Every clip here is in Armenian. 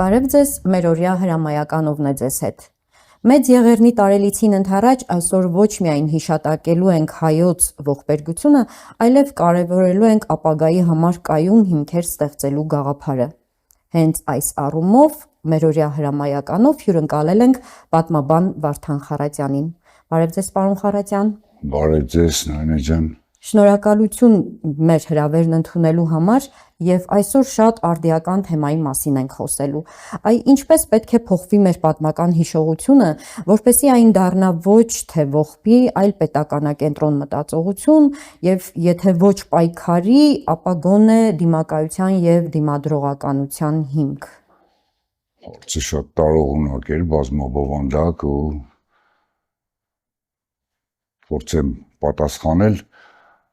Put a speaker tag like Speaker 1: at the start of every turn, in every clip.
Speaker 1: Բարև ձեզ, մերօրյա հրամայականովն է ձեզ հետ։ Մեծ Եղեռնի տարելիցին ընդառաջ այսօր ոչ միայն հիշատակելու ենք հայոց ողբերգությունը, այլև կարևորելու ենք ապագայի համար կայուն հիմքեր ստեղծելու գաղափարը։ Հենց այս առումով մերօրյա հրամայականով հյուրընկալել ենք պատմաբան Վարդան Խառատյանին։ Բարև ձեզ, պարոն Խառատյան։
Speaker 2: Բարև ձեզ, Նայնա ջան։
Speaker 1: Շնորհակալություն մեր հրավերն ընդունելու համար եւ այսօր շատ արդիական թեմայի մասին ենք խոսելու։ Ինչպես պետք է փոխվի մեր պատմական հիշողությունը, որպեսզի այն դառնա ոչ թե ողբի, այլ պետականակենտրոն մտածողություն եւ եթե ոչ պայքարի, ապա գոնե դիմակայության եւ դիմադրողականության հիմք։
Speaker 2: Հարցը շատ տարողունակ էր, բազմաբովանդակ ու փորձեմ պատասխանել։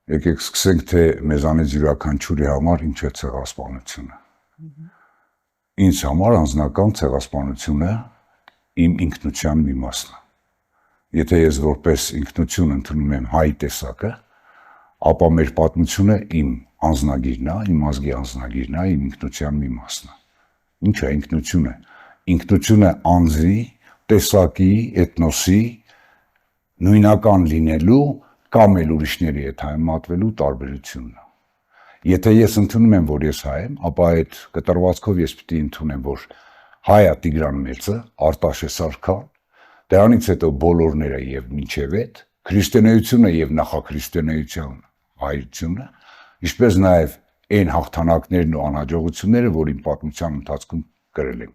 Speaker 2: Եկեք սկսենք, թե մեզանից յուրաքանչյուրի համար ինչ է ցեղասպանությունը։ Ինձ համար անձնական ցեղասպանությունը իմ ինքնության մի մասն է։ Եթե ես որպես ինքնություն ընդունում եմ հայ տեսակը, ապա մեր պատմությունը իմ անձնագիրն է, իմ ազգի անձնագիրն է, իմ ինքնության մի մասն է։ Ինչ է ինքնությունը։ Ինքնությունը անձի, տեսակի, էթնոսի նույնական լինելու կամ էլ ուրիշների հետ համեմատվելու տարբերությունն է։ Եթե ես ընդունում եմ, որ ես հայ եմ, ապա այդ կտրվածքով ես պիտի ընդունեմ, որ հայա Տիգրան Մեծը, Արտաշես Արքան, դրանից հետո բոլորները եւ մինչեւ այդ քրիստոնեությունը եւ նախաքրիստոնեության հայությունը, ինչպես նաեւ այն հաղթանակներն ու անհաջողությունները, որ իմ պատմության ընթացքում կրել եմ։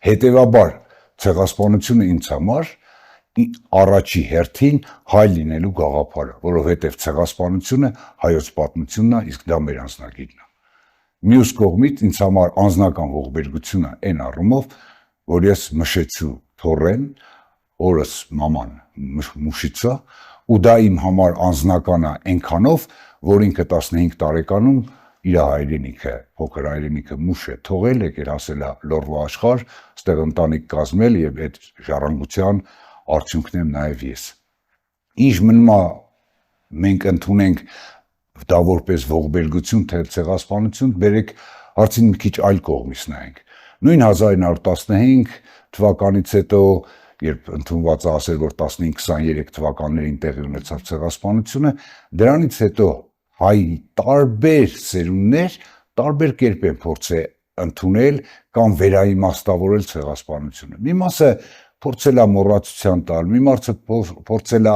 Speaker 2: Հետևաբար ցեղասպանությունը ինձ համար առաջի հերթին հայ լինելու գաղափարը, որովհետև ցեղասպանությունը հայոց պատմությունն է, իսկ դա մեր անձնագիրն է։ Մյուս կողմից ինձ համար անձնական ողբերգությունը այն առումով, որ ես մշեցու թորեն, օրս մաման մուշիցա, ու դա իմ համար անձնական է այնքանով, որ ինքը 15 տարեկանում իր հայրենիքը, փոքր հայրենիքը մուշ է թողել, եկել ասել է լորվա աշխարհ, ստեղ ընտանիք կազմել եւ այդ ժառանգության արդյունքն եմ նաեւ ես։ Ինչ մնում է մենք ընդունենք դա որպես ողբերգություն, թե ցեղասպանություն, բերեք հարցին մի քիչ այլ կողմից նայենք։ Նույն 1915 թվականից հետո, երբ ընդունված է ասել, որ 1523 թվականներին տեղի ունեցավ ցեղասպանությունը, դրանից հետո հայ տարբեր սերունդներ տարբեր կերպ են փորձել ընդունել կամ վերաիմաստավորել ցեղասպանությունը։ Մի մասը փորձել է մոռացության տալ, մի մասը փորձել է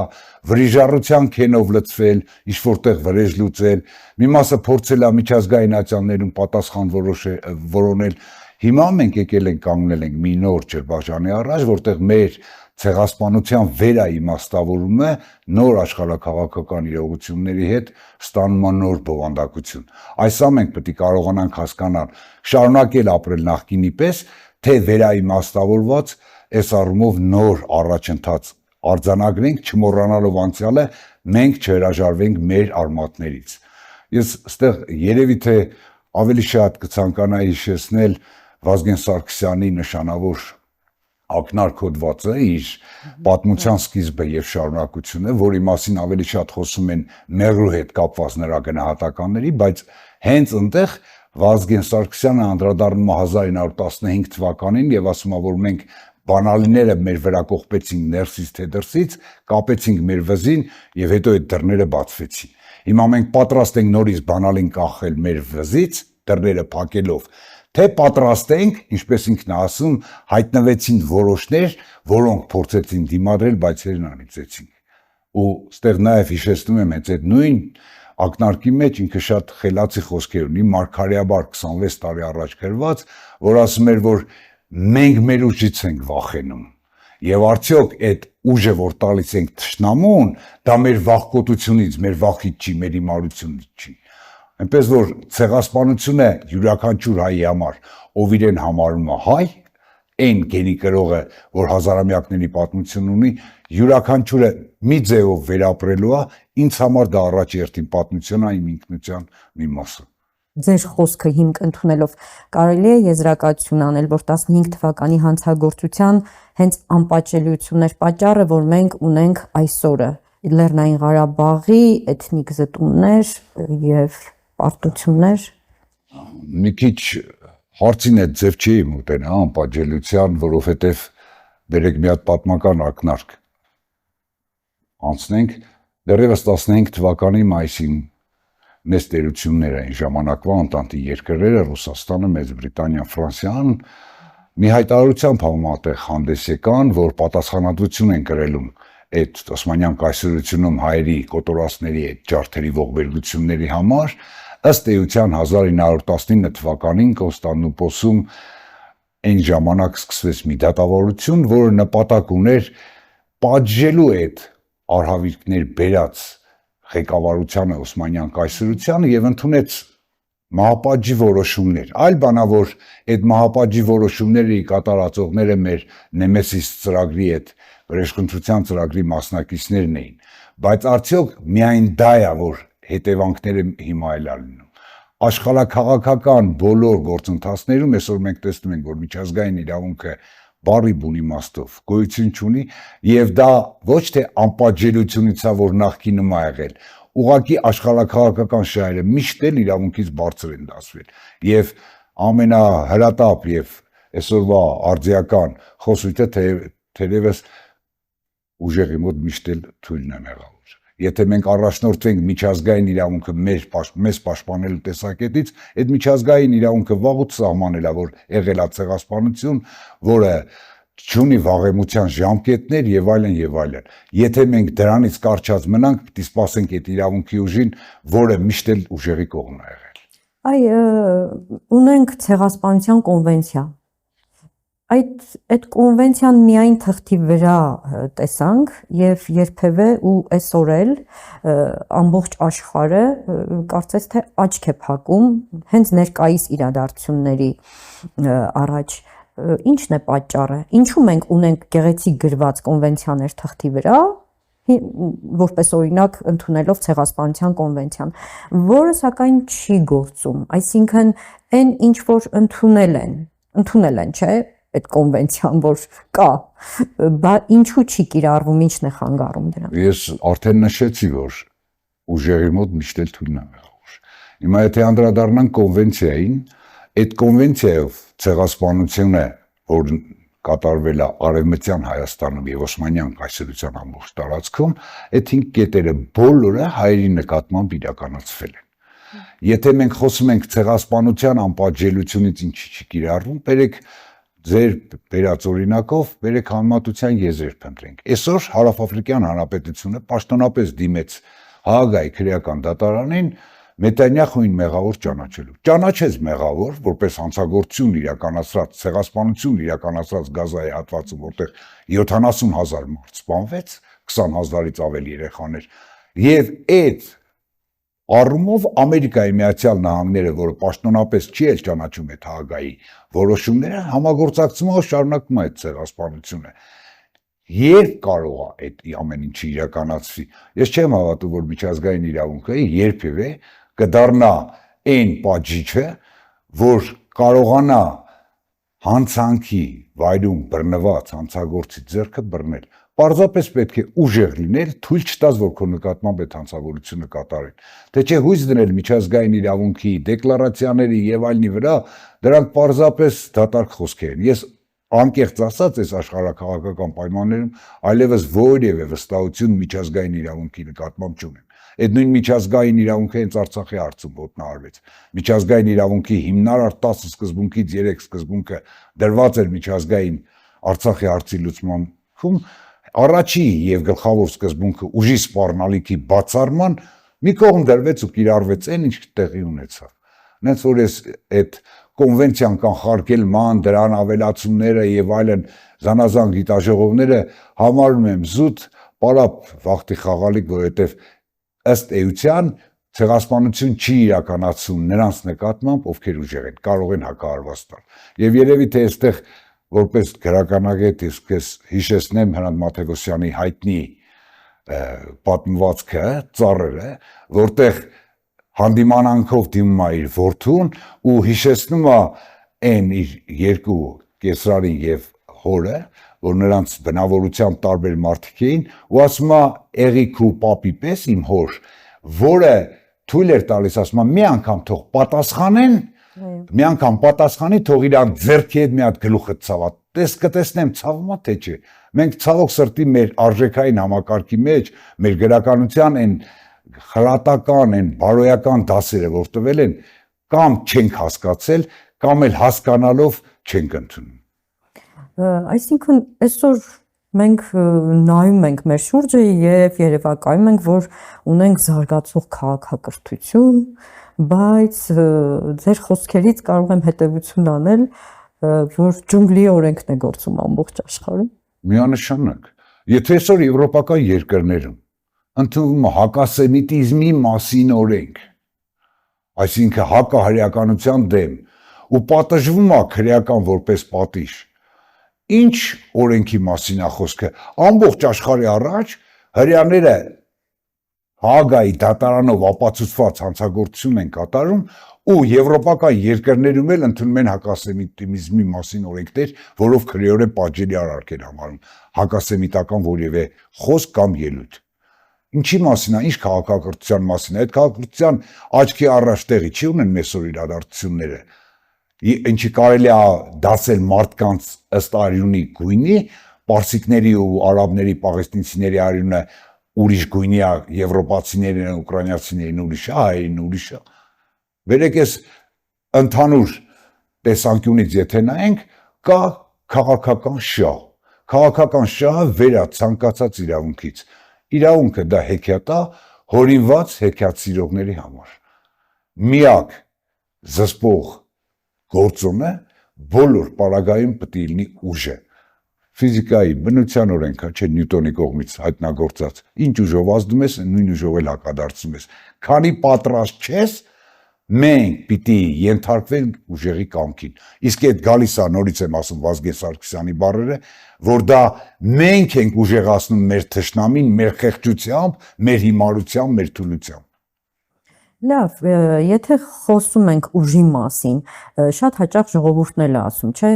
Speaker 2: վրիժառության քենով լցվել, ինչ որտեղ վրեժ լուծել, մի մասը փորձել է միջազգայնացաններում պատասխան որոնել։ Հիմա մենք եկել ենք կանգնել ենք մի նոր ջրբաժանի առաջ, որտեղ մեր ցեղասպանության վերաիմաստավորումը նոր աշխարհակաղակական իրողությունների հետ ստանում է նոր բովանդակություն։ Այս ամենը պետք է կարողանանք հասկանալ, շարունակել ապրել նախկինի պես, թե վերաիմաստավորված այս առումով նոր առաջընթաց արձանագրենք, չմոռանալով անցյալը, մենք չհրաժարվենք մեր արմատներից։ Ես այստեղ երևի թե ավելի շատ կցանկանայի հիշեցնել Վազգեն Սարգսյանի նշանավոր ակնարկ հոդվածը, իր պատմության սկիզբը եւ շարունակությունը, որի մասին ավելի շատ խոսում են մեղրու հետ կապված նրա գնահատականների, բայց հենց այնտեղ Վազգեն Սարգսյանը անդրադառնում է 1915 թվականին եւ ասում է, որ մենք բանալիները մեր վրա կողպեցինք ներսից թե դրսից, կապեցինք մեր վզին եւ հետո այդ դռները բացվեցին։ Հիմա մենք պատրաստ ենք նորից բանալին կախել մեր վզից, դռները փակելով, թե պատրաստ ենք, ինչպես ինքն ասում, հայտնվեցին որոշներ, որոնք փորձեցին դիմադրել, բայց հերն անիծեցին։ Ու ստեղ նաեւ հիշեցնում եմ հենց այդ նույն ակնարկի մեջ ինքը շատ խելացի խոսքեր ունի, մարգարեաբար 26 տարի առաջ գրված, որ ասում էր, որ մենք մեր ուժից ենք վախենում։ Եվ արդյոք այդ ուժը, որ տալիս ենք թշնամուն, դա մեր վախկոտությունից, մեր վախից չի, մեր իմարությունից չի։ Այնպես որ ցեղասպանությունը յուրաքանչյուր հայի համար, ով իրեն համարում է հայ, այն գենի կրողը, որ հազարամյակների պատմություն ունի, յուրաքանչյուրը մի ձևով վերապրելու է, ինձ համար դա առաջերտին պատմություն է, իմ ինքնության մի մասը։
Speaker 1: Ձեր խոսքը հիմք ընդունելով կարելի է եզրակացություն անել, որ 15 թվականի հանցագործության հենց անպատժելիությունն էր պատճառը, որ մենք ունենք այսօրը Լեռնային Ղարաբաղի էթնիկ զտումներ եւ պարտություններ։
Speaker 2: Մի քիչ Հարցին այդ ձև չի մոտենա անպատժելիության, որովհետև բերեք մի հատ պատմական ակնարկ անցնենք, դեռևս 15 թվականի մայիսին մեծ տերություններ էին ժամանակվա Անտանտի երկրները, Ռուսաստանը, Մեծ Բրիտանիան, Ֆրանսիան մի հայտարարությամբ համատեղ հանդես եկան, որ պատասխանատվություն են կրելում այդ Օսմանյան կայսրությունում հայերի կոտորածների այդ ջարդերի ողբերգությունների համար, ըստ էության 1919 թվականին Կոնստանդնուպոլսում այն ժամանակ սկսվեց մի դատավարություն, որը նպատակ ուներ պատժելու այդ արհավիրքներ բերած ղեկավարությանը Օսմանյան կայսրությանը եւ ընդունեց մահապատժի որոշումներ։ Այլ բանա որ այդ մահապատժի որոշումները կատարածողները մեր Նեմեսիս ծրագրի այդ վրեժխնդրության ծրագրի մասնակիցներն էին, բայց արդյոք միայն դա է, որ հետևանքները հիմա էլ լինում։ Աշխարհաքաղաքական բոլոր գործընթացներում այսօր մենք տեսնում ենք, որ միջազգային իրավունքը բարի բուն իմաստով գոյություն չունի եւ դա ոչ թե անպատժելիությունից է, որ նախկինում է եղել, ուղղակի աշխարհաքաղաքական շահերը միշտ էլ իրավունքից բարձր են դասվել եւ ամենահրատապ եւ այսօրվա արձիական խոսույթը թերևս ուժեղի մոտ միշտ էլ թույլն է եղել։ Եթե մենք առաջնորդվենք միջազգային իրավունքը մեզ պաշտպանելու տեսակետից, այդ միջազգային իրավունքը վաղուց սահմանել է, որ եղել է ցեղասպանություն, որը չունի վաղեմության ժամկետներ եւ այլն եւ այլն։ Եթե մենք դրանից կարճած մնանք, պիտի սպասենք այդ իրավունքի ուժին, որը միշտ էլ ուժեղի կողմն է եղել։
Speaker 1: Ունենք ցեղասպանության կոնվենցիա։ Այդ կոնվենցիան միայն թղթի վրա տեսանք եւ երբևէ ու այսօր էլ ամբողջ աշխարհը կարծես թե աչք է փակում հենց ներկայիս իրադարձությունների առաջ։ Ինչն է պատճառը։ Ինչու մենք ունենք գեղեցիկ գրված կոնվենցիաներ թղթի վրա, որպես օրինակ ընդունելով ցեղասպանության կոնվենցիան, որը սակայն չի գործում, այսինքն այն ինչ որ ընդունել են, չէ՞, այդ կոնվենցիան որ կա, բայց ինչու չի կիրառվում, ինչն է խանգարում դրան։
Speaker 2: Ես արդեն նշեցի, որ ուժերի մոտ միշտ էլ թույլն է եղել։ Հիմա եթե անդրադառնանք կոնվենցիային, այդ կոնվենցիայով ցեղասպանությունը, որ կատարվել է Արևմտյան Հայաստանում եւ Օսմանյան կայսրության ամբողջ տարածքում, այդ 5 կետերը բոլորը հայերի նկատմամբ իրականացվել են։ Եթե մենք խոսում ենք ցեղասպանության անպատժելիությունից ինչի չի կիրառվում, բերեք ձեր բերած օրինակով բերեք համեմատության եզրեր փնտրենք։ Այսօր Հարավաֆրիկյան Հանրապետությունը պաշտոնապես դիմեց Հաագայի քրեական դատարանին Նետանյախուին մեղավոր ճանաչելու։ Ճանաչեց մեղավոր, որպես հանցագործություն իրականացրած, ցեղասպանություն իրականացրած Գազայի հատվածում, որտեղ 70,000 մարդ սպանվեց, 20,000-ից ավելի երեխաներ, եւ այդ առումով Ամերիկայի Միացյալ Նահանգները, որը պաշտոնապես չի էլ ճանաչում այդ Հաագայի որոշումները, համագործակցում է շարունակում այդ ցեղասպանությունը։ Երբ կարող է այդ ամեն ինչը իրականացվի։ Ես չեմ հավատում, որ միջազգային իրավունքը երբևէ կդառնա այն պատժիչը, որ կարողանա հանցանքի վայրում բռնված հանցագործի ձեռքը բռնել։ Պարզապես պետք է ուժեղ լինել, թույլ չտաս, որ քո նկատմամբ այդ հանցագործությունը կատարեն։ Թե չէ հույս դնել միջազգային իրավունքի, դեկլարացիաների եւ այլնի վրա, դրանք պարզապես դատարկ խոսքեր են։ Ես անկեղծ ասած, այս աշխարհաքաղաքական պայմաններում այլևս որևէ վստահություն միջազգային իրավունքի նկատմամբ չունեմ։ Այդ նույն միջազգային իրավունքը հենց Արցախի հարցում ոտնահարվեց։ Միջազգային իրավունքի հիմնարար 10 սկզբունքից 3 սկզբունքը դրված էր միջազգային Արցախի հարցի լուծմանում, առաջի եւ գլխավոր սկզբունքը ուժի սպառնալիքի բացառման մի կողմ դրվեց ու կիրառվեց այն, ինչ տեղի ունեցավ։ Նենց որ ես այդ կոնվենցիան կանխարգելման, դրան ավելացումները եւ այլն զանազան գիտաժողովները համարում եմ զուտ պարապ վախտի խաղալիք, որովհետեւ ըստ էության ցեղասպանություն չի իրականացում նրանց նկատմամբ, ովքեր ուժեղ են, կարող են հակահարված տալ։ Եվ երևի թե այստեղ որպես գրականագետ ես հիշեցնեմ Հրանտ Մաթևոսյանի հայտնի պատմվածքը, ծառերը, որտեղ հանդիմանանքով դիմում է իր որդուն ու հիշեցնում է այն իր երկու կեսրարին եւ հորը, որ նրանց բնավորությամբ տարբեր մարդիկ էին, ու ասում է Էղիկ ու պապի պես իմ հոր, որը թույլ էր տալիս, ասում է մի անգամ թող պատասխանեն, Մի անգամ պատասխանի, թող իրան ձեռքի հետ մի հատ գլուխը ցավա։ Կտեսնեմ ցավումա թե չէ։ Մենք ցավոք սրտի մեր արժեքային համակարգի մեջ, մեր գրականության այն խրատական, այն բարոյական դասերը, որ տվել են, կամ չենք հասկացել, կամ էլ հասկանալով չենք ընդունում։
Speaker 1: Այսինքն այսօր մենք նայում ենք մեր շուրջը եւ երևակայում ենք, որ ունենք զարգացող քաղաքակրթություն, բայց ձեր խոսքերից կարող եմ հետևություն անել, որ ջունգլի օրենքն է գործում ամբողջ աշխարհում։
Speaker 2: Միանշանակ։ Եթե այսօր եվրոպական երկրներում ընդունվում է հակասեմիտիզմի մասին օրենք, այսինքն հակահրեականության դեմ, ու պատժվում է քրեական որպես պատիժ, ինչ օրենքի մասին է խոսքը։ Ամբողջ աշխարհի առաջ հրեաները Հագայի դատարանով ապացուցված հանցագործություն են կատարում ու եվրոպական երկրներում էլ ընդունում են հակասեմիտիզմի մասին օրենքներ, որով քրեորեն պատժելի արարք են համարում հակասեմիտական որևէ խոսք կամ ելույթ։ Ինչի մասին է, ինչ քաղաքակրթության մասին է, այդ քաղաքակրթության աչքի առաջ տեղի չի ունեն այսօր իրադարձությունները, ինչի կարելի է դասել մարդկանց ըստ արյունի գույնի, պարսիկների ու արաբների, պաղեստինցիների արյունը ուրիշ գույնի է, եվրոպացիներին, ուկրաինացիներին ուրիշ է, հայերին ուրիշ է։ Վերեք ես ընդհանուր տեսանկյունից եթե նայենք, կա քաղաքական շահ։ Քաղաքական շահը վերա ցանկացած իրավունքից։ Իրավունքը դա հեքիաթ է, հորինված հեքիաթ սիրողների համար։ Միակ զսպող գործոնը բոլոր պարագայում պետք է լինի ուժը։ Ֆիզիկայի բնության օրենքը, չէ, Նյուտոնի կողմից հայտնագործած, ինչ ուժով ազդում ես, նույն ուժով էլ հակադարձում ես։ Քանի պատրաստ չես, մենք պիտի ենթարկվենք ուժերի կամքին։ Իսկ այդ գալիս է, նորից եմ ասում Վազգեն Սարգսյանի բառերը, որ դա մենք ենք ուժեղացնում մեր թշնամին, մեր խեղճությամբ, մեր հիմարությամբ, մեր թուլությամբ։
Speaker 1: Լավ, եթե խոսում ենք ուժի մասին, շատ հաճախ ժողովուրդն էլ է ասում, չէ,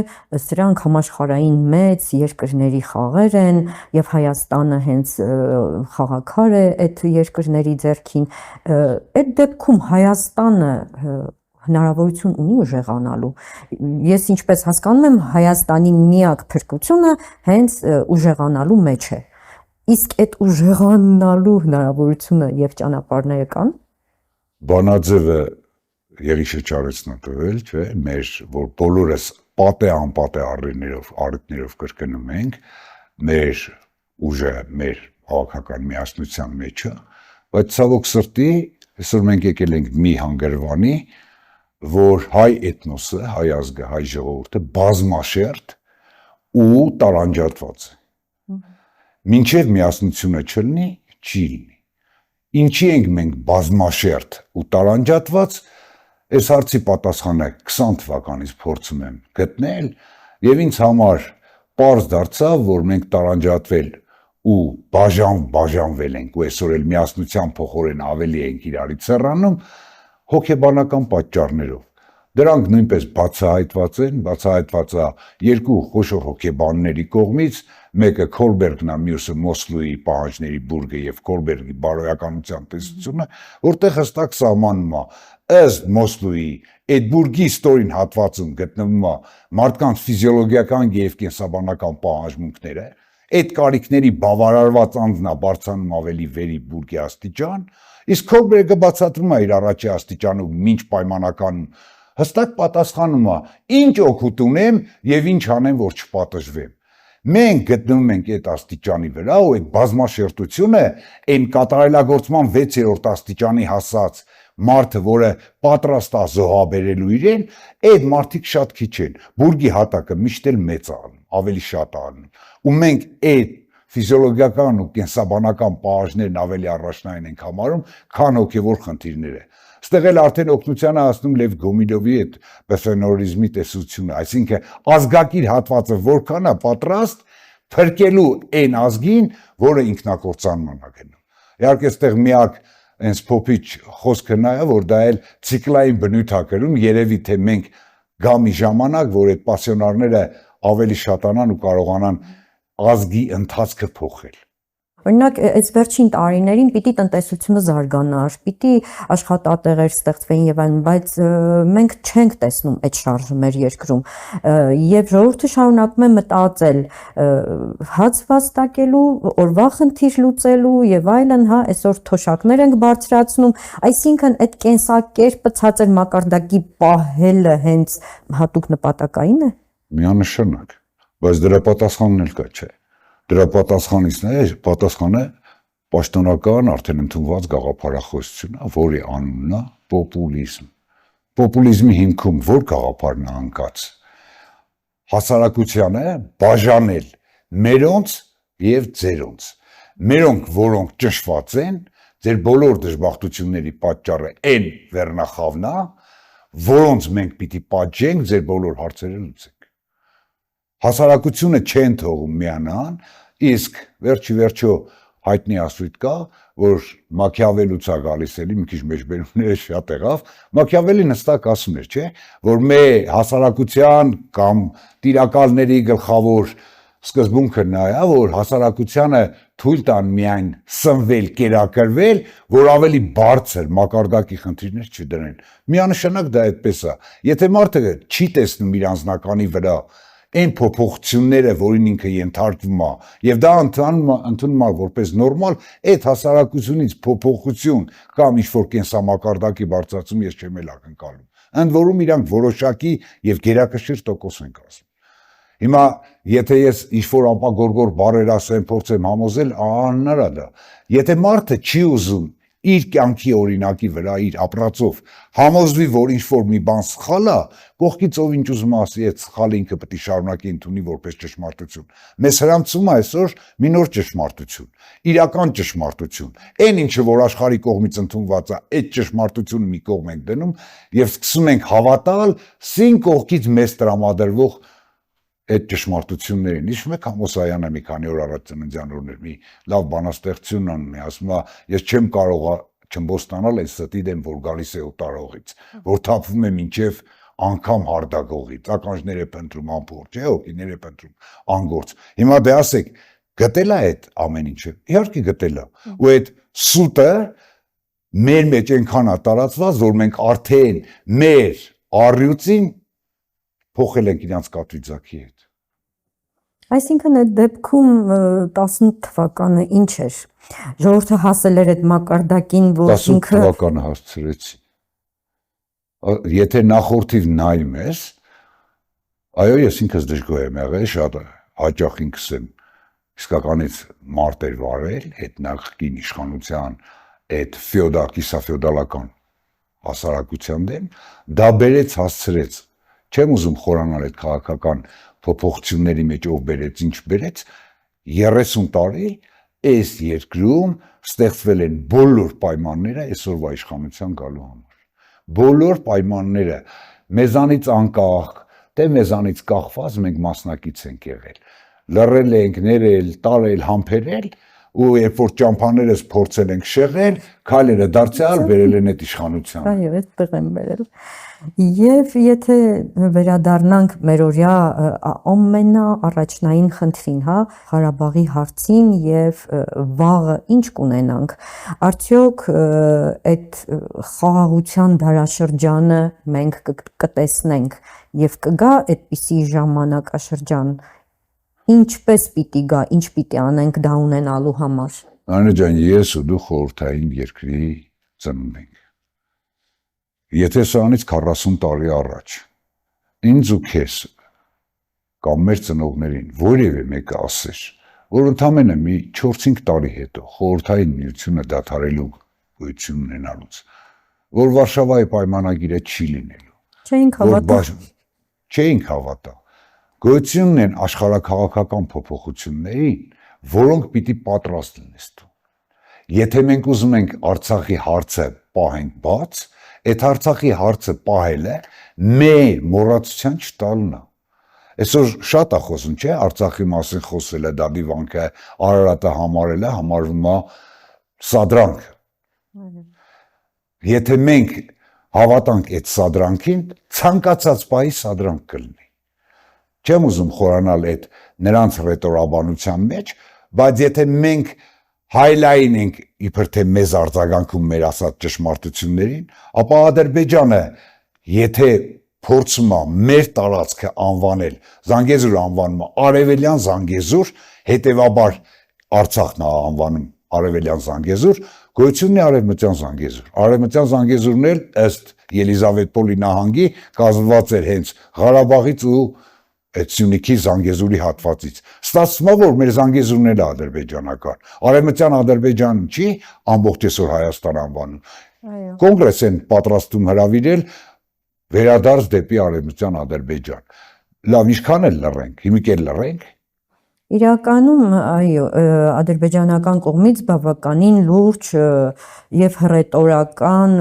Speaker 1: սրանք համաշխարհային մեծ երկրների խաղեր են եւ Հայաստանը հենց խաղաքար է այդ երկրների ձեռքին։ Այդ դեպքում Հայաստանը հնարավորություն ունի ուժեղանալու։ Ես ինչպես հասկանում եմ, Հայաստանի միակ փրկությունը հենց ուժեղանալու մեջ է։ Իսկ այդ ուժեղանալու հնարավորությունը եւ ճանապարհները կան։
Speaker 2: Բանաձևը Եղիշը Չարենցն է տվել, չէ, մեր որ բոլորս պատե անպատե առիթներով կրկնում ենք, մեր ուժը մեր քաղաքական միասնության մեջ է, բայց ցավոք սրտի այսօր մենք եկել ենք մի հանգրվանի, որ հայ էթնոսը, հայ ազգը, հայ ժողովուրդը բազմաշերտ ու տարանջատված է։ Մինչև միասնությունը չլինի, չի լինի։ Ինչի ենք մենք բազմաշերտ ու տարանջատված, այս հարցի պատասխանը 20 թվականից փորձում եմ գտնել եւ ինձ համար պարզ դարձավ, որ մենք տարանջատվել ու բաժանվել ենք ու այսօր էլ միասնության փոխորեն ավելի ենք իրարից հեռանում հոգեբանական պատճառներով։ Դրանք նույնպես բացահայտված են, բացահայտված է երկու խոշոր հոգեբանների կողմից, մեկը Քոլբերգն է, մյուսը Մոսլուի պահանջների բուրգը եւ Քոլբերգի բարոյականության տեսությունը, որտեղ հստակ սահմանում է ըստ Մոսլուի այդ բուրգի ստորին հատվածում գտնվում է մարդկանց ֆիզիոլոգիական եւ կենսաբանական պահանջմունքները, այդ կարիքների բավարարված անձն է բարձրանում ավելի վերի բուրգի աստիճան, իսկ Քոլբերգը բացատրում է իր առաջի աստիճանում մինչ պայմանական հստակ պատասխանում է, ինչ օգուտ ունեմ եւ ինչ անեմ, որ չպատժվեմ։ Մենք գտնվում ենք այդ աստիճանի վրա ու այդ բազմաշերտությունը այն կատարելագործման 6-րդ աստիճանի հասած մարդը, որը պատրաստ է զոհաբերելու իրեն, այդ մարդիկ շատ քիչ են։ Բուրգի հատակը միշտ էլ մեծ է անում, ավելի շատ է անում։ Ու մենք այդ ֆիզիոլոգիական ու կենսաբանական պահանջներն ավելի առաջնային ենք համարում, քան հոգևոր խնդիրները։ Ստեղ էլ արդեն օգնության է հասնում Լև Գոմիլովի այդ պեֆենորիզմի տեսությունը, այսինքն ազգակիր հատվածը որքան է պատրաստ փրկելու այն ազգին, որը ինքնակործանման է գնում։ Իհարկե ստեղ միակ այնց փոփիչ խոսքը նա է, որ դա էլ ցիկլային բնույթ է կրում, երևի թե մենք գա մի ժամանակ, որ այդ պասիոնարները ավելի շատանան ու կարողանան ազգի ընթացքը փոխել։
Speaker 1: Օրինակ, այս վերջին տարիներին պիտի տնտեսությունը զարգանար, պիտի աշխատատեղեր ստեղծվեին եւ այլն, բայց մենք չենք տեսնում այդ շարժը մեր երկրում։ Եվ ժողովուրդը շարունակում է մտածել հաց վաստակելու, օրվա խնդիր լուծելու եւ այլն, հա, այսօր թոշակներ ենք բարձրացնում, այսինքն այդ կենսակերպը ցածր մակարդակի պահելը հենց հատուկ նպատակային է։
Speaker 2: Միանշանակ, բայց դրա պատասխանն էլ կա, չէ։ Դրա պատասխանը պաշտոնական արդեն ընդունված գաղափարախոսությունը, որի անունն է պոպուլիզմ։ Պոպուլիզմի հիմքում որ գաղափարն է անկած։ Հասարակությանը բաժանել մերոնց եւ ձերոնց։ Մերոնք, որոնք ճշված են, ձեր բոլոր դժբախտությունների պատճառը այն վերնախավն է, որոնց մենք պիտի պատժենք, ձեր բոլոր հարցերը լուծենք։ Հասարակությունը չեն թողում միանան, իսկ վերջի հայտնի ասույթ կա, որ Մաքիավելուց է գալիս էլի, մի քիչ մեջբերումները շատ եղավ, Մաքիավելին հստակ ասում էր, չէ, որ մեր հասարակության կամ տիրակալների գլխավոր սկզբունքը նա է, որ հասարակությանը թույլ տան միայն սնվել, կերակրվել, որ ավելի բարձր մակարդակի խնդիրներ չդրեն։ Միանշանակ դա այդպես է։ Եթե մարդը չի տեսնում իր անձնականի վրա այն փոփոխությունները, որին ինքը ենթարկվում է, եւ դա ընդունում է որպես նորմալ, այդ հասարակությունից փոփոխություն կամ ինչ-որ կենսամակարդակի բարձրացում ես չեմ էլ ակնկալում։ Ընդ որում իրանք որոշակի եւ գերակշիռ տոկոս են կազմում։ Հիմա եթե ես ինչ-որ ապագորգոր բառեր ասեմ, փորձեմ համոզել, անհնար է դա։ Եթե մարդը չի ուզում իր կյանքի օրինակի վրա, իր ապրածով համոզվի, որ ինչ-որ մի բան սխալ է, կողքից ով ինչ ուզում ասի, այդ սխալը ինքը պետք է շարունակի ընդունի որպես ճշմարտություն։ Մեզ հրամցում է այսօր մի նոր ճշմարտություն, իրական ճշմարտություն։ Այն ինչը որ աշխարհի կողմից ընդունված է, այդ ճշմարտությունը մի կողմ ենք դնում եւ սկսում ենք հավատալ սին կողքից մեզ տրամադրվող այդ ճշմարտություններին։ Հիշում եք Համոսայանը մի քանի օր առաջ ծննդյան օրներ մի լավ բանաստեղծություն անում է, ասում է, ես չեմ կարող չմբոստանալ այս ստի դեմ, որ գալիս է օտարողից, որ թափվում է մինչև անգամ հարդագողից, ականջներ է փնտրում ամփոփ, չէ, հոգիներ է փնտրում անգործ։ Հիմա դե ասեք, գտել է այդ ամեն ինչը։ Իհարկե գտել է։ Ու այդ սուտը մեր մեջ այնքան է տարածված, որ մենք արդեն մեր առյուծին փոխել ենք իրանց կատվիձակի հետ։
Speaker 1: Այսինքն այդ դեպքում 18 թվականը ինչ էր։ Ժողովուրդը հասել էր այդ մակարդակին, որ
Speaker 2: 18 թվականը հասցրեցի։ Եթե նախորդիվ նայում ես, այո, ես ինքս դժգոհ եմ եղել, շատ հաճախ ինքս եմ իսկականից մարդ էր վարել, այդ նախկին իշխանության, այդ կիսաֆեոդալական հասարակության դեմ, դա բերեց հասցրեց։ Չեմ ուզում խորանալ այդ քաղաքական փոփոխությունների մեջ ով բերեց, ինչ բերեց, 30 տարի այս երկրում ստեղծվել են բոլոր պայմանները այսօրվա իշխանության գալու համար։ Բոլոր պայմանները մեզանից անկախ, թե մեզանից կախված մենք մասնակից ենք եղել։ Լռել ենք, ներել, տարել, համբերել ու երբ որ ճամփաներս փորձել ենք շեղել, քայլերը դարձյալ վերել են այդ իշխանության։
Speaker 1: Այո, այդտեղ եմ վերել։ Եվ եթե վերադառնանք մերօրյա ամենաառաջնային խնդրին, հա, Ղարաբաղի հարցին եւ վաղը ինչ կունենանք, արդյոք այդ խաղաղության դարաշրջանը մենք կտեսնենք եւ կգա այդպիսի ժամանակաշրջան, ինչպես պիտի գա, ինչ պիտի անենք դա ունենալու համար։
Speaker 2: Աննա ջան, ես ու դու խորհրդային երկրի ծնունդ ենք։ Եթե սրանից 40 տարի առաջ ինձ ու քեզ կամ մեր ծնողներին որևէ մեկը ասեր, որ ընդամենը մի 4-5 տարի հետո խորհրդային միությունը դադարելու գոյություն ունենալուց, որ Վարշավայի պայմանագիրը չի լինելու։ Չէինք հավատա։ Գոյություն ունեն աշխարհաքաղաքական փոփոխություններին, որոնք պիտի պատրաստ լինես դու։ Եթե մենք ուզում ենք Արցախի հարցը պահենք բաց, այդ Արցախի հարցը պահելը մեր մոռացության չտալն է։ Այսօր շատ է խոսում, չէ, Արցախի մասին խոսելը, դա դիվանքը, Արարատը համարելը համարվում է սադրանք։ Եթե մենք հավատանք այդ սադրանքին, ցանկացած պահի սադրանք կլինի։ Չեմ ուզում խորանալ այդ նրանց ռետորաբանության մեջ, բայց եթե մենք հայլային ենք իբր թե մեզ արձագանքում մեր ասած ճշմարտություններին, ապա Ադրբեջանը եթե փորձում է մեր տարածքը անվանել, Զանգեզուր անվանում է Արևելյան Զանգեզուր, հետևաբար Արցախն է անվանում Արևելյան Զանգեզուր, գոյությունն է Արևմտյան Զանգեզուր։ Արևմտյան Զանգեզուրն էլ ըստ Ելիզավետպոլի նահանգի կազմված էր հենց Ղարաբաղից ու այդ Սյունիքի Զանգեզուրի հատվածից։ Ստացվում է, որ մեր Զանգեզուրն էլ է ադրբեջանական։ Արևմտյան Ադրբեջան չի ամբողջ այսօր Հայաստան անվանում։
Speaker 1: Այո։
Speaker 2: Կոնգրես են պատրաստում հրավիրել վերադարձ դեպի Արևմտյան Ադրբեջան։ Լավ, ինչքան էլ լռենք, հիմիկ էլ լռենք։
Speaker 1: Իրականում, այո, ադրբեջանական կողմից բավականին լուրջ եւ հռետորական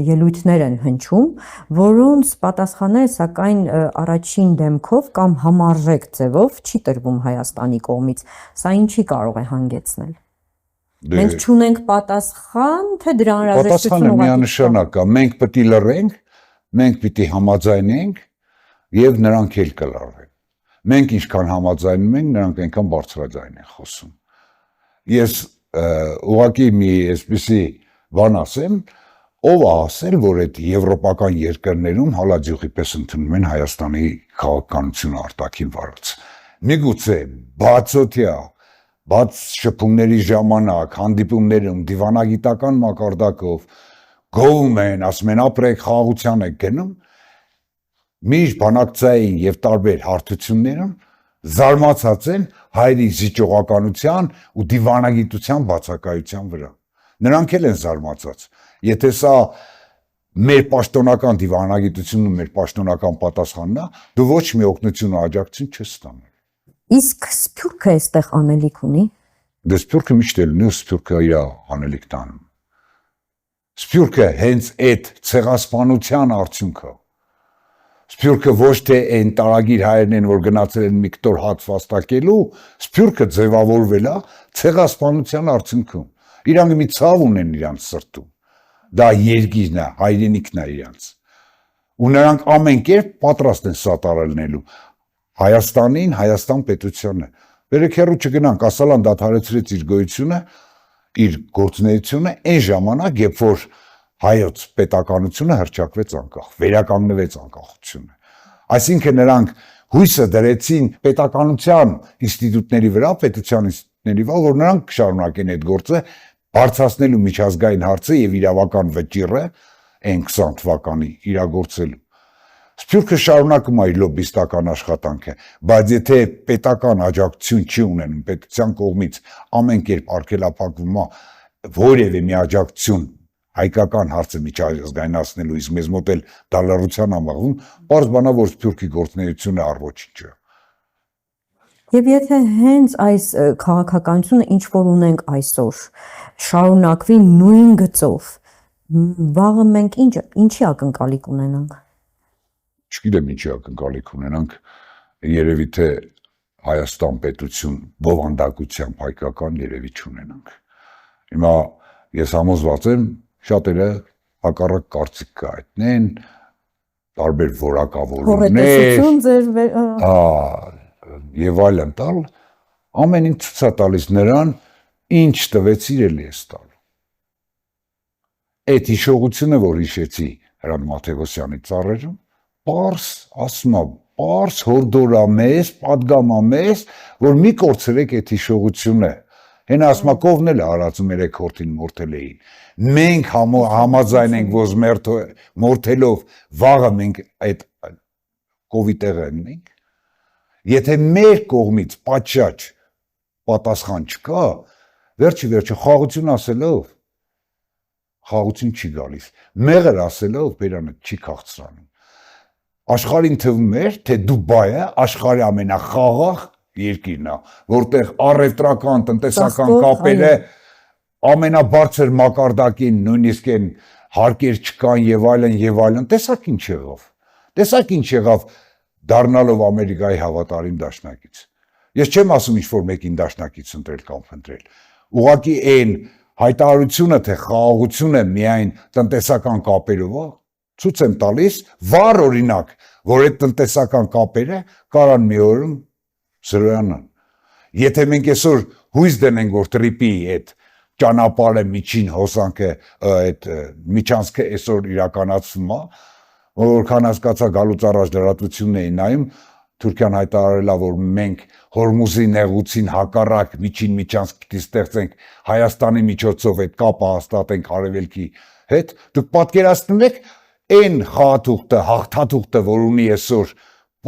Speaker 1: ելույթներ են հնչում, որոնց պատասխանները սակայն առաջին դեմքով կամ համարժեք ձևով չի տրվում Հայաստանի կողմից։ Սա ինչի կարող է հանգեցնել։ Մենք չունենք պատասխան, թե դրա
Speaker 2: Պատասխանը
Speaker 1: անհրաժեշտությունը
Speaker 2: միանշանակ է, մենք պետք է լռենք, մենք պիտի համաձայնենք եւ նրանք էլ կլռեն։ Մենք ինչքան համաձայնում ենք, նրանք այնքան բարձրաձայն են խոսում։ Ես ուղղակի մի այսպիսի բան ասեմ, ով է ասել, որ այդ եվրոպական երկրներում հալաձյուղի պես ընդունում են Հայաստանի քաղաքականությունը արտաքին վարած։ Միգուցե բացօթյա, բաց շփումների ժամանակ, հանդիպումներում դիվանագիտական մակարդակով գովում են, ասում են ապրեք, խաղաղության եք գնում, միշտ բանակցային եւ տարբեր հարթություններում զարմացած են հայերի զիջողականության ու դիվանագիտության բացակայության վրա։ Նրանք էլ են զարմացած։ Եթե սա մեր պաշտոնական դիվանագիտությունն ու մեր պաշտոնական պատասխանն է, դու ոչ մի օգնություն ու աջակցություն չես ստանում։
Speaker 1: Իսկ Սփյուռքը այստեղ անելիք ունի։
Speaker 2: Դե Սփյուռքը միշտ էլ նույն Սփյուռքը իր անելիք տանում։ Սփյուռքը հենց այդ ցեղասպանության արդյունքը Սփյուռքը ոչ թե այն տարագիր հայերն են, որ գնացել են մի կտոր հաց վաստակելու, Սփյուռքը ձևավորվել է ցեղասպանության արդյունքում։ Իրանք մի ցավ ունեն իրանց սրտում։ Դա երկիրն է, հայրենիքն է իրանց։ Ու նրանք ամեն կերպ պատրաստ են սատարելնելու Հայաստանին, Հայաստան պետությանը։ Վերեք հեռու չգնանք, ասալան դադարեցրեց իր գոյությունը, իր գործունեությունը այն ժամանակ, երբ որ հայոց պետականությունը հռչակվեց անկախ, վերականգնվեց անկախությունը։ Այսինքն նրանք հույսը դրեցին պետականության ինստիտուտների վրա, պետության ինստիտուտների վրա, որ նրանք կշարունակեն այդ գործը, բարձրացնելու միջազգային հարցը եւ իրավական վճիռը այն 20 թվականի իրագործելու։ Սփյուռքը շարունակում է իր լոբիստական աշխատանքը, բայց եթե պետական աջակցություն չի ունենում պետության կողմից, ամեն կերպ արգելափակվում է որևէ մի աջակցություն հայկական հարցը միջազգայնացնելու, իսկ մեզ մոտ էլ դա լռության ամաղվում, պարզ բանա, որ Սփյուռքի գործունեությունը առոչինչ է։
Speaker 1: Եվ եթե հենց այս քաղաքականությունը ինչ որ ունենք այսօր, շարունակվի նույն գծով, վաղը մենք ինչի ակնկալիք ունենանք։
Speaker 2: Չգիտեմ ինչի ակնկալիք ունենանք, երևի թե Հայաստան պետություն բովանդակությամբ հայկական երևի չունենանք։ Հիմա ես համոզված եմ, շատերը հակառակ կարծիք կհայտնեն, տարբեր որակավորումներ, եւ այլն տալ, ամեն ինչ ցույց է տալիս նրան, ինչ տվեցիր էլի ես տալու։ Այդ հիշողությունը, որ հիշեցի Հրանտ Մաթևոսյանի ծառերում, պարզ, ասում է, պարզ հորդորա մեզ, պատգամա մեզ, որ մի կորցրեք այդ հիշողությունը։ Հենա ասում է կողմն էլ արածում 3 հորթին մորթել էին։ Մենք համաձայն ենք, որ մորթելով վաղը մենք այդ կովիտեղը ենք։ Եթե մեր կողմից պատշաճ պատասխան չկա, վերջը խաղաղություն ասելով, խաղաղություն չի գալիս։ Մեղր ասելով բերանը չի քաղցրանում։ Աշխարհին թվում էր, թե Դուբայը աշխարհի ամենախաղաղ երկիրն է, որտեղ առևտրական, տնտեսական կապերը ամենաբարձր մակարդակին, նույնիսկ այն հարկեր չկան եւ այլն, տեսակ ինչ եղավ։ Տեսակ ինչ եղավ դառնալով Ամերիկայի հավատարիմ դաշնակից։ Ես չեմ ասում ինչ որ մեկին դաշնակից ընտրել կամ փնտրել։ Ուղղակի այն հայտարարությունը, թե խաղաղությունը միայն տնտեսական կապերով է, ցույց եմ տալիս վառ օրինակ, որ այդ տնտեսական կապերը կարան մի օրում զրոյանան։ Եթե մենք այսօր հույս դնենք, որ տրիպի այդ ճանապարհը միջին հոսանքը այդ միջանցքը այսօր իրականացվում է, որքան հասկացա գալուց առաջ լրատվությունն էին նայում, Թուրքիան հայտարարել է, որ մենք Հորմուզի նեղուցին հակառակ միջին միջանցք ստեղծենք Հայաստանի միջոցով այդ կապը հաստատենք Արևելքի հետ, դուք պատկերացնում եք այն խաղաթուղթը, հաղթաթուղթը, որ ունի այսօր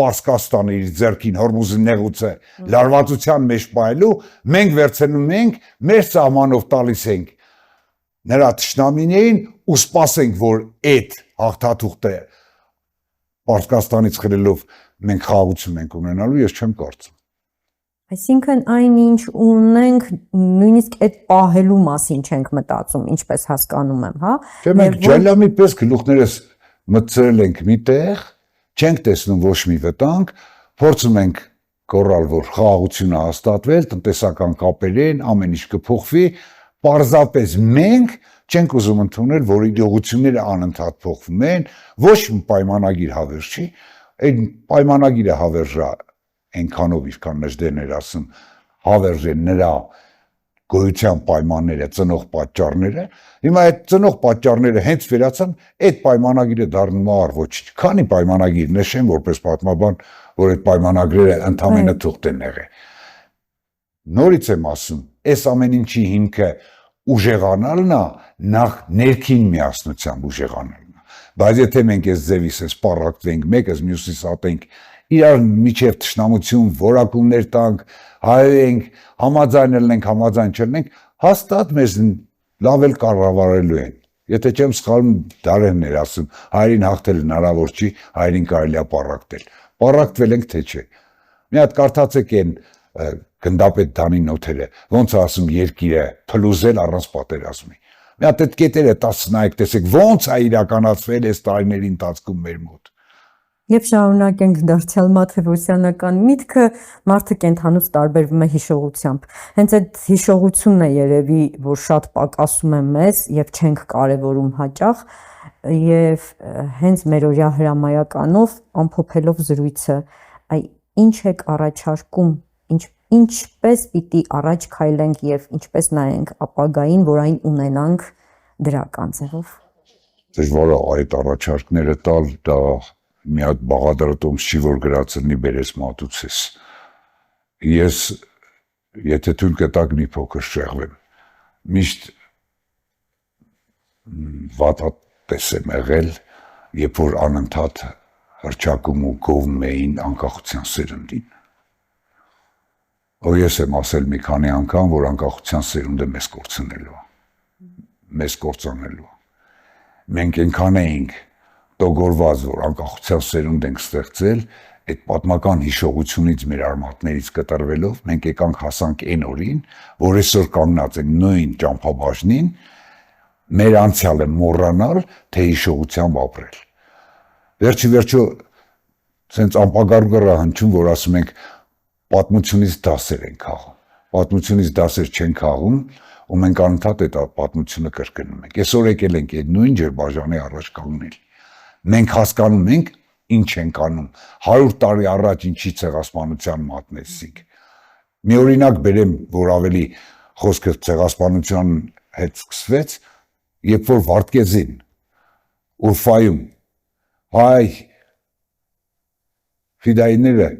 Speaker 2: Պարսկաստանը իր ձեռքին Հորմուզի նեղուցը լարվածության մեջ պահելու, մենք վերցնում ենք, մեր սահմանով տալիս ենք նրա թշնամիներին ու սպասենք, որ այդ հաղթաթուղթը Պարսկաստանից խրելով մենք խաղաղություն ենք ունենալու, ես չեմ կարծում։
Speaker 1: Այսինքն այն ինչ ունենք, նույնիսկ այդ պահելու մասին չենք մտածում, ինչպես հասկանում եմ, հա։
Speaker 2: Չէ, մենք ջալամի պես գլուխներս մտցրել ենք միտեղ, չենք տեսնում ոչ մի վտանգ, փորձում ենք կորալ, որ խաղաղությունը հաստատվել, տնտեսական կապերին, ամեն ինչ կփոխվի, պարզապես մենք չենք ուզում ընդունել, որ իրողությունները անընդհատ փոխվում են, ոչ մի պայմանագիր հավերժ չի, այն պայմանագիրը հավերժա այնքանով իրքան մեջ դերներ ասում, հավերժ են նրա գոյության պայմանները, ծնող պատճառները, հիմա այդ ծնող պատճառները հենց վերացան, այդ պայմանագիրը դառնում է առողջ։ Քանի պայմանագիր նշեմ որպես պատմաբան, որ այդ պայմանագրերը ընդամենը թուղթ են եղել։ Նորից եմ ասում, այս ամեն ինչի հիմքը ուժեղանալն է, նախ ներքին միասնությամբ ուժեղանալն է։ Բայց եթե մենք այս ձևից սպառակվենք, մեկս մյուսից ատենք, իրար միջև թշնամություն, որակումներ տանք, հայենք, համաձայն ելնենք, համաձայն չլնենք, հաստատ մեզ լավ էլ կառավարելու են։ Եթե չեմ սխալվում, Դարենն էր ասում, հայրին հաղթել հնարավոր չի, հայրին կարելի է պառակտել։ Պառակտվել ենք թե չէ։ Մի հատ կարդացեք այն գնդապետ Դանի նոթերը, ոնց ասում երկիրը փլուզել առանց պատերազմի։ Մի հատ այդ կետերը 10 նայեք, տեսեք ոնց է իրականացվել այս տարիների ընթացքում մեր մոտ։
Speaker 1: Եվ շարունակենք դարձյալ մաթեոսյանական միտքը, մարդը կենթանուց տարբերվում է հիշողությամբ։ Հենց այդ հիշողությունն է երևի, որ շատ պակասում է մեզ եւ չենք կարևորում հաճախ, եւ հենց մերօրյա հրամայականով ամփոփելով զրույցը, ինչ եք առաջարկում, ինչպես պիտի առաջ քայլենք եւ ինչպես նայենք ապագային, որ այն ունենանք դրական ձևով։
Speaker 2: Դժվար է այդ առաջարկները տալ, դա մի հատ բաղադրատոմս չի, որ գրածնի բերես մատուցես։ Ես, եթե թույլ կտակ մի փոքր շեղվեմ, միշտ վատատես եմ եղել, երբ որ անընդհատ հռչակում ու գովում էին անկախության սերնդին։ Ու ես եմ ասել մի քանի անգամ, որ անկախության սերունդը մեզ կորցնելու է, մեզ կործանելու է։ Մենք այնքան էինք տոգորված, որ անկախության սերունդ ենք ստեղծել, այդ պատմական հիշողությունից մեր արմատներից կտրվելով, մենք եկանք հասանք այն օրին, որ այսօր կանգնած ենք նույն ճամփաբաժնին, մեր անցյալը մոռանալ, թե հիշողությամբ ապրել։ Վերջիվերջո, սենց ամպագարգորա հնչում, որ ասում ենք, պատմությունից դասեր են քաղում, պատմությունից դասեր չեն քաղում, ու մենք անընդհատ այդ պատմությունը կրկնում ենք։ Այսօր եկել ենք այդ նույն ջրբաժանի առաջ կանգնել։ Մենք հասկանում ենք, ինչ ենք անում, 100 տարի առաջ ինչի ցեղասպանության մատնեցինք։ Մի օրինակ բերեմ, որ ավելի խոսքը ցեղասպանության հետ սկսվեց, երբ որ Վարդգեզին Ուրֆայում հայ ֆիդայիները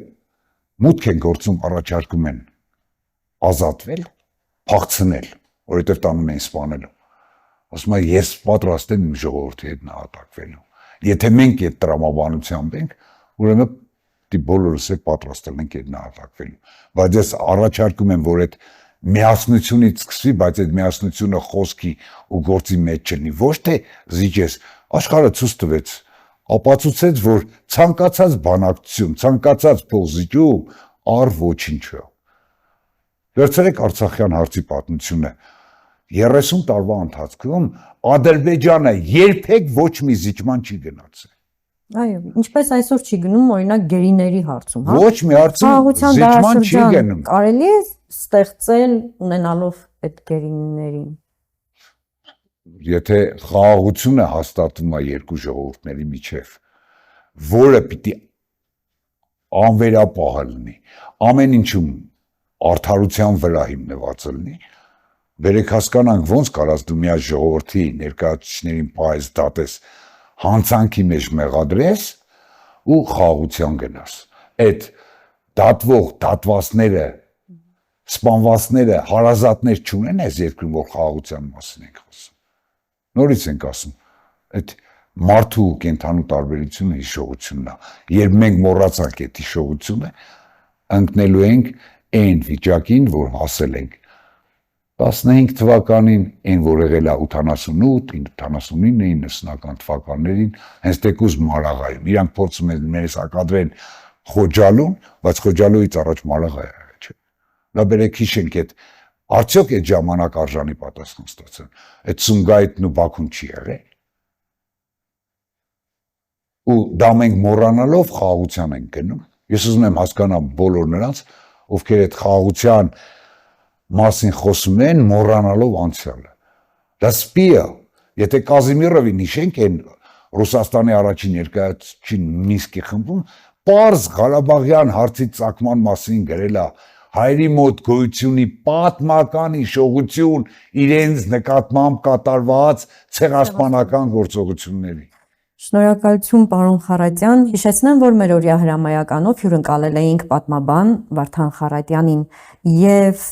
Speaker 2: մուտք են գործում, առաջարկում են ազատվել, փախցնել, որովհետև տանում են սպանելու։ Ասում եմ, ես պատրաստ եմ իմ ժողովրդի հետ նահատակվելու։ Եթե մենք այդ տրամաբանությամբ ենք, ուրեմն բոլորս էլ պատրաստել ենք այդ նահատակվելու։ Բայց ես առաջարկում եմ, որ այդ միասնությունից սկսվի, բայց այդ միասնությունը խոսքի ու գործի մեջ չլինի, ոչ թե զիջես, աշխարհը ցույց տվեց, ապացուցեց, որ ցանկացած բանակցություն, ցանկացած փոխզիջում առ ոչինչ է։ Վերցրեք Արցախյան հարցի պատմությունը, 30 տարվա ընթացքում Ադրբեջանը երբեք ոչ մի զիջման չի գնացել։
Speaker 1: Այո, ինչպես այսօր չի գնում, օրինակ գերիների հարցում, հա։
Speaker 2: Ոչ մի հարցում զիջման չի գնում։
Speaker 1: Կարելի է ստեղծել ունենալով այդ գերիներին։
Speaker 2: Եթե խաղաղությունը հաստատվում է երկու ժողովուրդների միջև, որը պիտի անվերապահ լինի, ամեն ինչում արդարության վրա հիմնված լինի, բերեք հասկանանք ոնց կարաս դու միա ժողովրդի ներկայացուցիչներին պայես դատես, հանցանքի մեջ մեղադրես ու խաղաղության գնաս։ Այդ դատվող դատվածները, սպանվածները հարազատներ չունեն այս երկրում, որ խաղաղության մասին ենք խոսում։ Նորից ենք ասում, այդ մարդու ու կենդանու տարբերությունը հիշողությունն է։ Երբ մենք մոռացանք այդ հիշողությունը, ընկնելու ենք այն վիճակին, որ հասել ենք 15 թվականին, այն որ եղել է 88, 79, 90-ական թվականներին, հենց տեկուզ Մարաղայում։ Իրանք փորձում են մեզ հակադրեն Խոջալուն, բայց Խոջալուից առաջ Մարաղայ է, չէ։ Դա բերեք հիշենք այդ արդյոք այդ ժամանակ արժանի պատասխան ստացան։ Այդ Սումգայիթն ու Բաքուն չի եղել։ Ու դա մենք մոռանալով խաղաղության ենք գնում։ Ես ուզում եմ հասկանալ բոլոր նրանց, ովքեր այդ խաղաղության մասին խոսում են, մոռանալով անցյալը։ Դա սպիա, եթե Կազիմիրովին հիշենք այն Ռուսաստանի առաջին ներկայացուցիչին Մինսկի խմբում, պարզ Ղարաբաղյան հարցի ծագման մասին գրել է հայերի մոտ գոյությունի պատմական հիշողություն իրենց նկատմամբ կատարված ցեղասպանական գործողությունների։
Speaker 1: Շնորհակալություն պարոն Խարատյան, հիշեցնեմ, որ մեր օրյա հրամայականով հյուրընկալել էինք պատմաբան Վարդան Խարատյանին եւ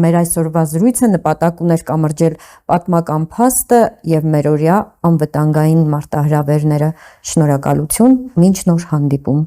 Speaker 1: մեր այսօրվա զրույցը նպատակ ուներ կամրջել պատմական փաստը եւ մեր օրյա անվտանգային մարտահրավերները։ Շնորհակալություն, մինչ նոր հանդիպում։